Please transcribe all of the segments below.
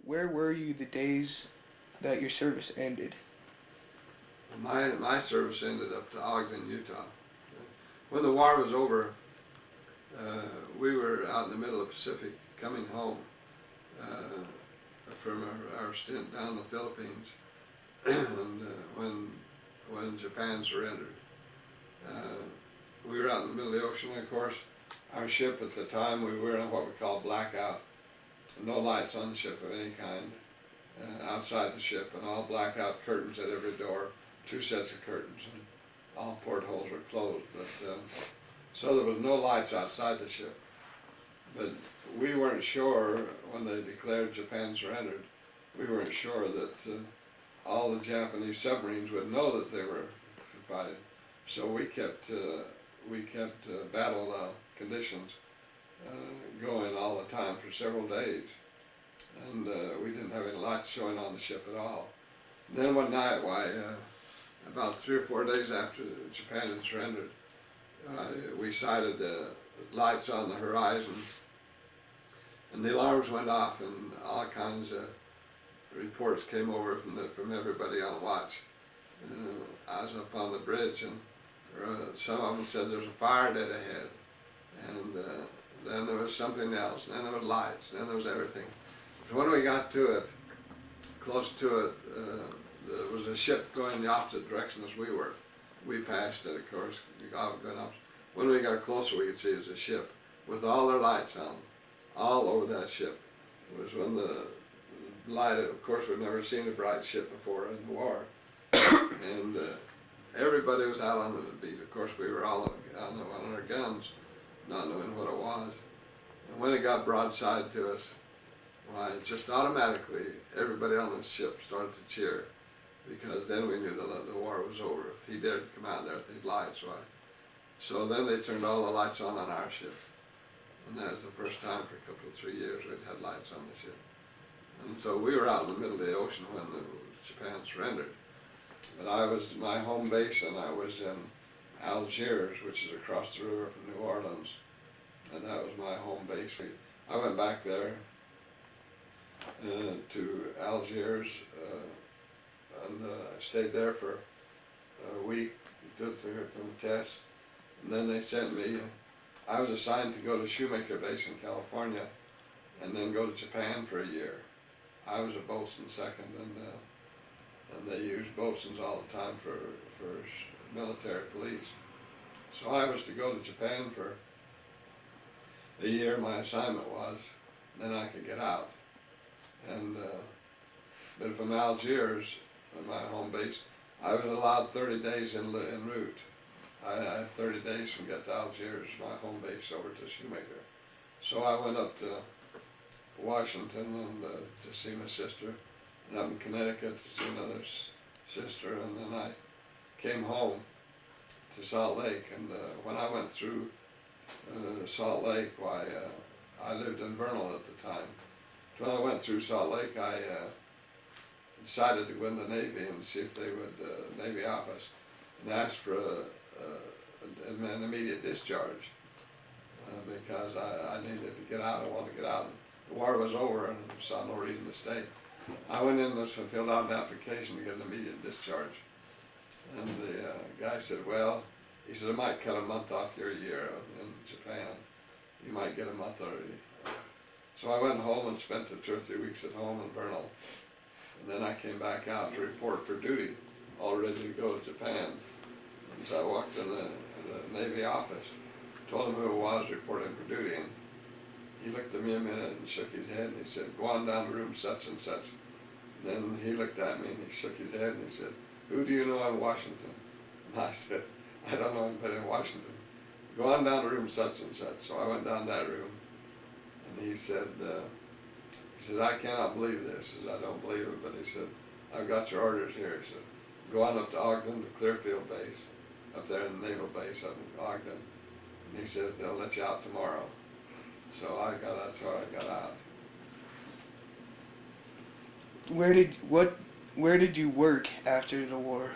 where were you the days that your service ended? My service ended up to Ogden, Utah. When the war was over, we were out in the middle of the Pacific coming home from our stint down in the Philippines, and when Japan surrendered. We were out in the middle of the ocean, and of course, our ship at the time, we were in what we call blackout. No lights on the ship of any kind outside the ship, and all blackout curtains at every door, 2 sets of curtains, and all portholes were closed. But so there was no lights outside the ship. But we weren't sure when they declared Japan surrendered. We weren't sure that all the Japanese submarines would know that they were fighting. So we kept battle conditions going all the time for several days, and we didn't have any lights showing on the ship at all. And then one night, about 3 or 4 days after Japan had surrendered, we sighted lights on the horizon, and the alarms went off, and all kinds of reports came over from everybody on watch. I was up on the bridge, and some of them said there's a fire dead ahead, and then there was something else, and then there was lights, and then there was everything. So when we got to it, close to it, there was a ship going the opposite direction as we were. We passed it, of course, going up. When we got closer, we could see it was a ship with all their lights on, all over that ship. It was when the light, of course, we'd never seen a bright ship before in the war. And everybody was out on the beat. Of course, we were all on our guns, not knowing what it was. And when it got broadside to us, why, just automatically, everybody on the ship started to cheer, because then we knew the war was over. If he dared to come out there with these lights, why. So then they turned all the lights on our ship. And that was the first time for a couple of 3 years we'd had lights on the ship. And so we were out in the middle of the ocean when Japan surrendered. But my home base, and I was in Algiers, which is across the river from New Orleans. And that was my home base. I went back there to Algiers, and I stayed there for a week, did the test. And then they sent me, I was assigned to go to Shoemaker Base in California, and then go to Japan for a year. I was a boatswain second, and they used boatswains all the time for military police. So I was to go to Japan for a year, my assignment was, then I could get out. And but from Algiers, my home base, I was allowed 30 days en route. I had 30 days from get to Algiers, my home base, over to Shoemaker. So I went up to Washington and to see my sister, and up in Connecticut to see another sister, and then I came home to Salt Lake. And when I went through Salt Lake, I lived in Vernal at the time. When I went through Salt Lake, I decided to go in the Navy and see if they would, Navy office, and ask for an immediate discharge because I needed to get out. I wanted to get out. The war was over, and I saw no reason to stay. I went in and filled out an application to get an immediate discharge. And the guy said, well, he said, I might cut a month off your year in Japan. You might get a month already. So I went home and spent the 2 or 3 weeks at home in Vernal. And then I came back out to report for duty, all ready to go to Japan. And so I walked in the Navy office, told him who it was reporting for duty, and he looked at me a minute and shook his head, and he said, go on down to room such and such. And then he looked at me and he shook his head and he said, who do you know in Washington? And I said, I don't know anybody in Washington. Go on down to room such and such. So I went down that room, and he said, I cannot believe this. He said, I don't believe it, but he said, I've got your orders here. He said, go on up to Ogden, to Clearfield Base, up there in the Naval Base up in Ogden. And he says, they'll let you out tomorrow. So that's how I got out. Where did you work after the war?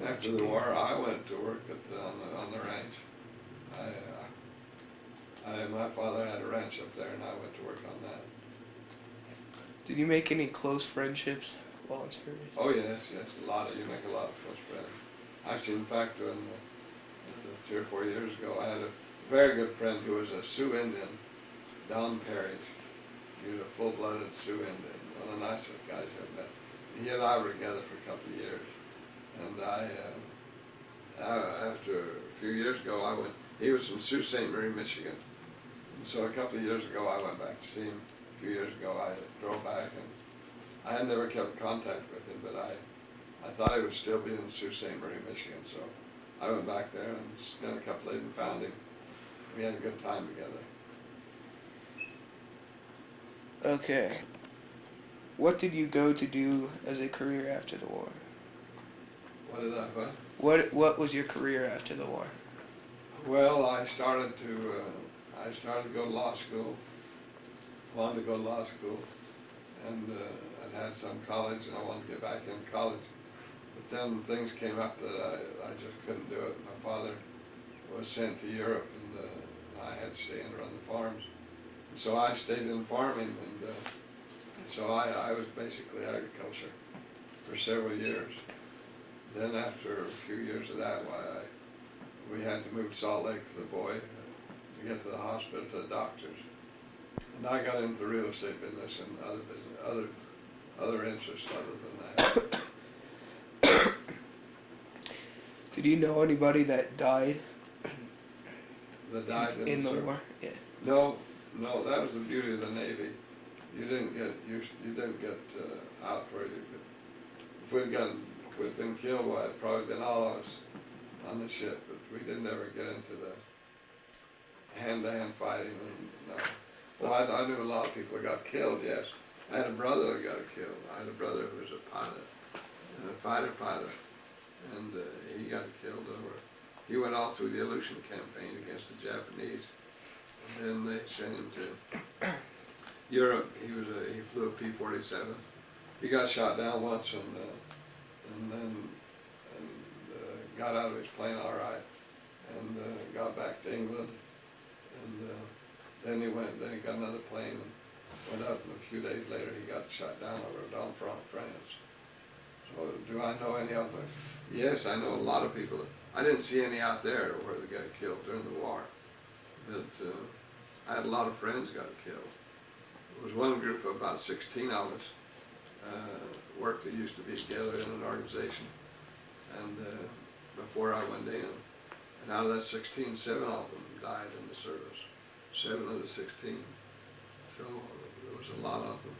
After the war, I went to work on the ranch. My father had a ranch up there, and I went to work on that. Did you make any close friendships while in service? Oh yes, you make a lot of close friends. Actually, in fact, when 3 or 4 years ago, I had a very good friend who was a Sioux Indian, Don Parrish. He was a full-blooded Sioux Indian, one of the nicest guys I've met. He and I were together for a couple of years, and after a few years ago, he was from Sault Ste. Marie, Michigan, and so a couple of years ago, I went back to see him. A few years ago, I drove back, and I had never kept contact with him, but I thought he would still be in Sault Ste. Marie, Michigan, so I went back there and spent a couple of days and found him. We had a good time together. Okay. What did you go to do as a career after the war? What? What was your career after the war? Well, I started to go to law school. Wanted to go to law school, and I'd had some college, and I wanted to get back in college. But then things came up that I just couldn't do it. My father was sent to Europe, and I had to stay and run the farms. And so I stayed in farming, and so I was basically agriculture for several years. Then after a few years of that, we had to move to Salt Lake for the boy to get to the hospital, to the doctors. And I got into the real estate business and other interests other than that. Did you know anybody that died? That died in the war? Yeah. No, that was the beauty of the Navy. You didn't get out where you could. If we'd been killed, well, it'd probably been all of us on the ship, but we didn't ever get into the hand-to-hand fighting. And, no. Well, I knew a lot of people that got killed, yes. I had a brother that got killed. I had a brother who was a pilot, a fighter pilot, and he got killed he went all through the Aleutian campaign against the Japanese, and then they sent him to Europe. He flew a P-47. He got shot down once, and then got out of his plane all right, and got back to England, and then he got another plane and went up, and a few days later he got shot down over Domfront, France. So do I know any of them? Yes, I know a lot of people. I didn't see any out there where they got killed during the war, but I had a lot of friends got killed. There was one group of about 16 of us worked that used to be together in an organization, and before I went in, and out of that 16, 7 of them died in the service. 7 of the 16. So there was a lot of them.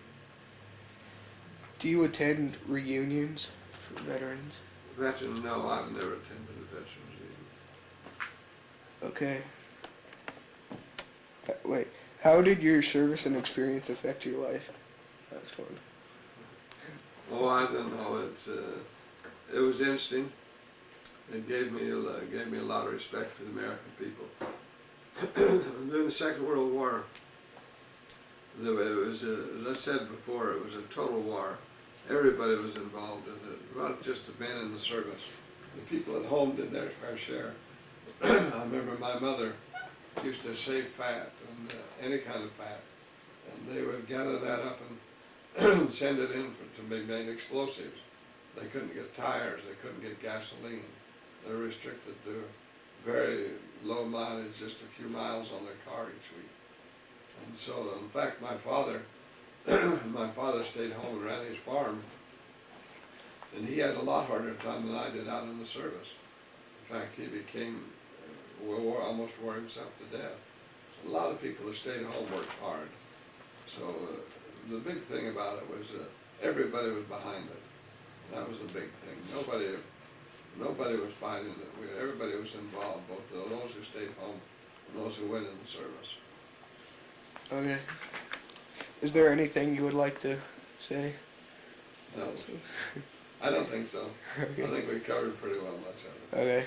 Do you attend reunions for veterans? Veterans? No, I've never attended a veterans reunion. Okay. Wait, how did your service and experience affect your life? Last one. Oh, I don't know. It was interesting. It gave me a lot of respect for the American people. During the Second World War, it was, as I said before, it was a total war. Everybody was involved with it, not just the men in the service. The people at home did their fair share. I remember my mother used to save fat, and any kind of fat, and they would gather that up and send it in to be made explosives. They couldn't get tires, they couldn't get gasoline. They were restricted to very low mileage, just a few miles on their car each week. And so, in fact, my father stayed home and ran his farm, and he had a lot harder time than I did out in the service. In fact, he became, almost wore himself to death. A lot of people that stayed home worked hard. So the big thing about it was everybody was behind it. That was the big thing. Nobody was fighting it. Everybody was involved, both those who stayed home and those who went in the service. Okay. Is there anything you would like to say? No, I don't think so. Okay. I think we covered pretty well much of it. Okay.